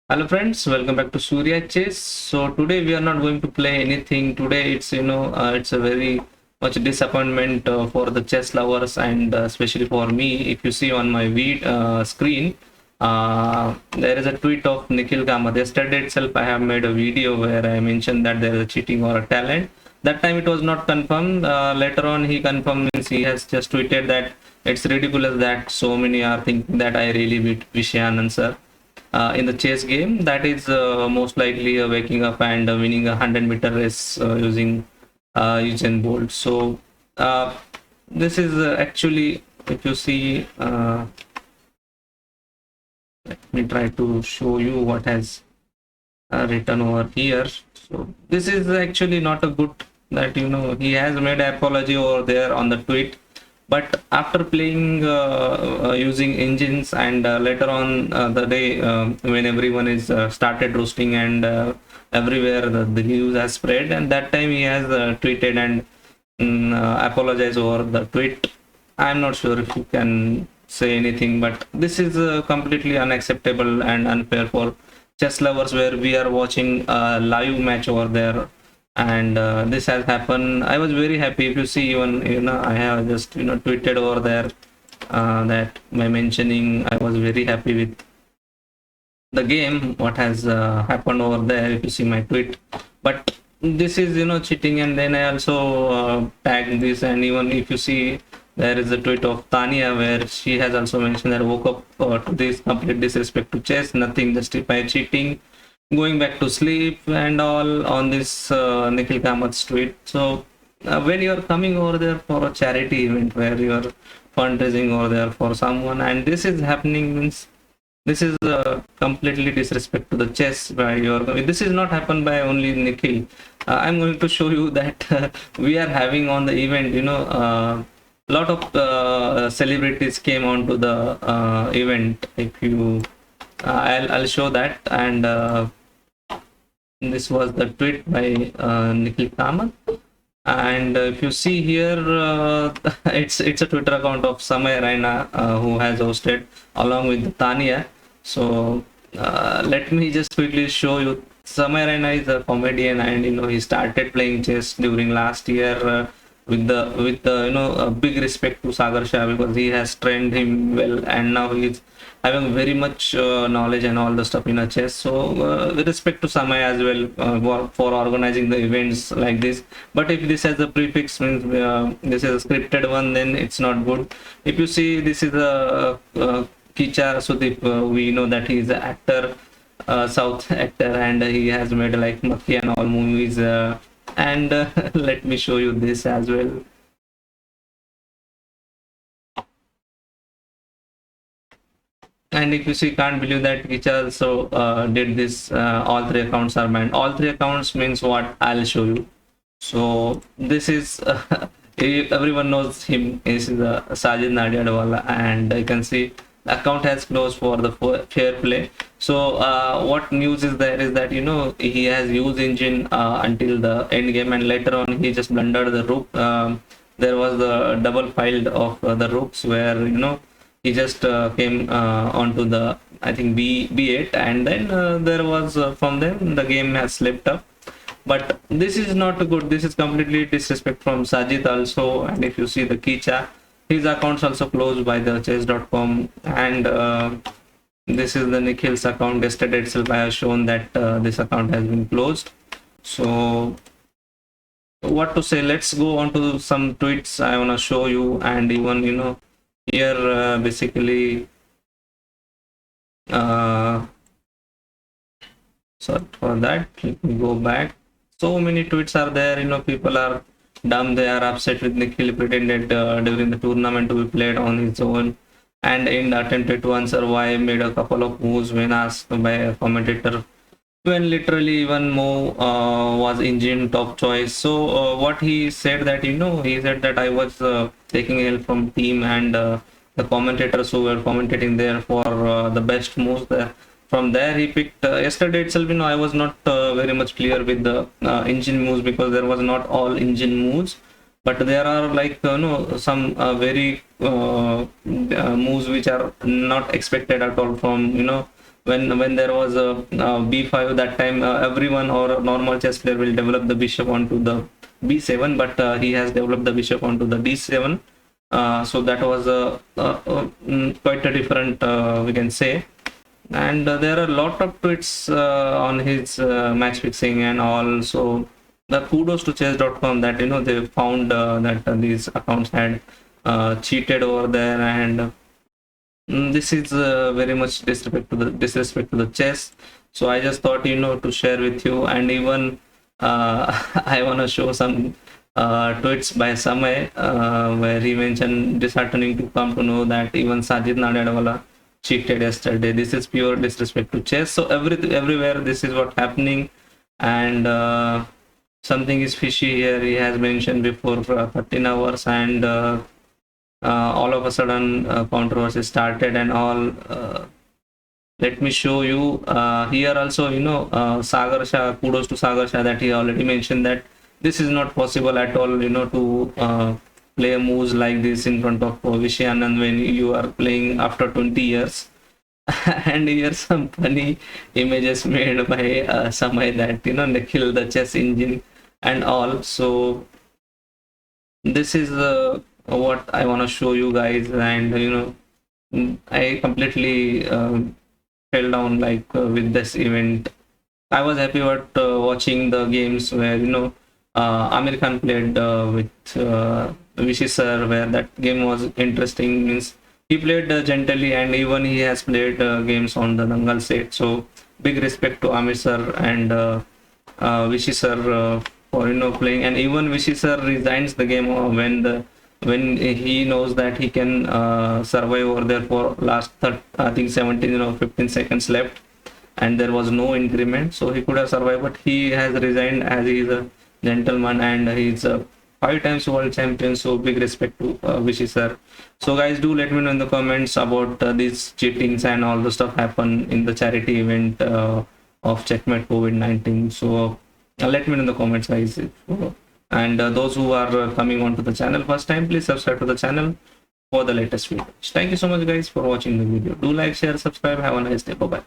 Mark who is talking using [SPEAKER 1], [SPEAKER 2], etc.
[SPEAKER 1] Hello friends, welcome back to Surya Chess. So today we are not going to play anything. Today it's a very much disappointment for the chess lovers and especially for me. If you see on my screen, there is a tweet of Nikhil Kamath. Yesterday itself, I have made a video where I mentioned that there is a cheating or a talent. That time it was not confirmed. Later on, he confirmed. Means he has just tweeted that it's ridiculous that so many are thinking that I really beat Vishayanand sir in the chess game. That is most likely waking up and winning a 100-meter race using Usain Bolt. So this is actually, if you see, let me try to show you what has written over here. So this is actually not a good, that he has made an apology over there on the tweet, but after playing using engines and later on the day when everyone is started roasting and everywhere the news has spread, and that time he has tweeted and apologized over the tweet. I'm not sure if you can say anything, but this is completely unacceptable and unfair for chess lovers, where we are watching a live match over there, and this has happened. I was very happy. If you see, even I have just tweeted over there that by mentioning I was very happy with the game, what has happened over there, if you see my tweet. But this is cheating, and then I also tagged this. And even if you see, there is a tweet of Tania where she has also mentioned that woke up to this complete disrespect to chess, nothing justify cheating, going back to sleep and all on this Nikhil Kamath's tweet. So when you're coming over there for a charity event where you're fundraising over there for someone, and this is happening, means this is completely disrespect to the chess by your. This is not happened by only Nikhil. I'm going to show you that we are having on the event. Lot of celebrities came onto the event. If you, I'll show that, and this was the tweet by Nikhil Kamath. And if you see here, it's a Twitter account of Samay Raina who has hosted along with Tania. So let me just quickly show you. Samay Raina is a comedian, and he started playing chess during last year with the a big respect to Sagar Shah, because he has trained him well, and now he's having very much knowledge and all the stuff in a chess. So with respect to Samay as well for organizing the events like this. But if this has a prefix, means this is a scripted one, then it's not good. If you see, this is a Kicha Sudeep. We know that he is an actor, South actor, and he has made like Makki and all movies. And let me show you this as well. And if you see, can't believe that Kicha also did this. All three accounts are banned. All three accounts means what? I'll show you. So this is everyone knows him. Is Sajid Nadiadwala, and you can see the account has closed for the fair play. So what news is there is that he has used engine until the end game, and later on he just blundered the rook. There was the double filed of the rooks where he just came onto the, I think, b8, and then there was from then the game has slipped up. But this is not good. This is completely disrespect from Sajid also. And if you see the Kicha, his accounts also closed by the chess.com, and this is the Nikhil's account. Yesterday itself I have shown that this account has been closed. So what to say, let's go on to some tweets I want to show you. And even here basically sorry for that, let me go back. So many tweets are there. People are dumb. They are upset with Nikhil pretended during the tournament to be played on his own, and in attempted to answer why made a couple of moves when asked by a commentator, when literally even Mo was engine top choice. So what he said that he said that I was taking help from team and the commentators who were commentating there for the best moves there. From there he picked yesterday itself. I was not very much clear with the engine moves, because there was not all engine moves, but there are like some very moves which are not expected at all from when there was a b5, that time everyone or a normal chess player will develop the bishop onto the b7, but he has developed the bishop onto the d7. So that was quite a different, we can say. And there are a lot of tweets on his match fixing and all. So the kudos to chess.com that they found that these accounts had cheated over there, and this is very much disrespect to the chess. So I just thought to share with you. And even I want to show some tweets by Samay where he mentioned disheartening to come to know that even Sajid Nadiadwala cheated yesterday. This is pure disrespect to chess. So everywhere this is what happening. And something is fishy here. He has mentioned before 13 hours, and all of a sudden controversy started and all. Let me show you here also. Sagar Shah, kudos to Sagar Shah that he already mentioned that this is not possible at all, to play moves like this in front of Vishy Anand when you are playing after 20 years. And here some funny images made by Samay that they kill the chess engine and all. So this is what I want to show you guys. And I completely fell down like with this event. I was happy about watching the games where Amir Khan played with Vishy sir, where that game was interesting. Means he played gently, and even he has played games on the Dangal set. So big respect to Amir sir and Vishy sir for playing. And even Vishy sir resigns the game when he knows that he can survive over there for last I think 17 or 15 seconds left, and there was no increment, so he could have survived, but he has resigned as he is a gentleman, and he's a 5 times world champion. So big respect to Vishy sir. So guys, do let me know in the comments about these cheatings and all the stuff happen in the charity event of Checkmate COVID-19. So let me know in the comments, guys. And those who are coming onto the channel first time, please subscribe to the channel for the latest videos. Thank you so much, guys, for watching the video. Do like, share, subscribe. Have a nice day. Bye bye.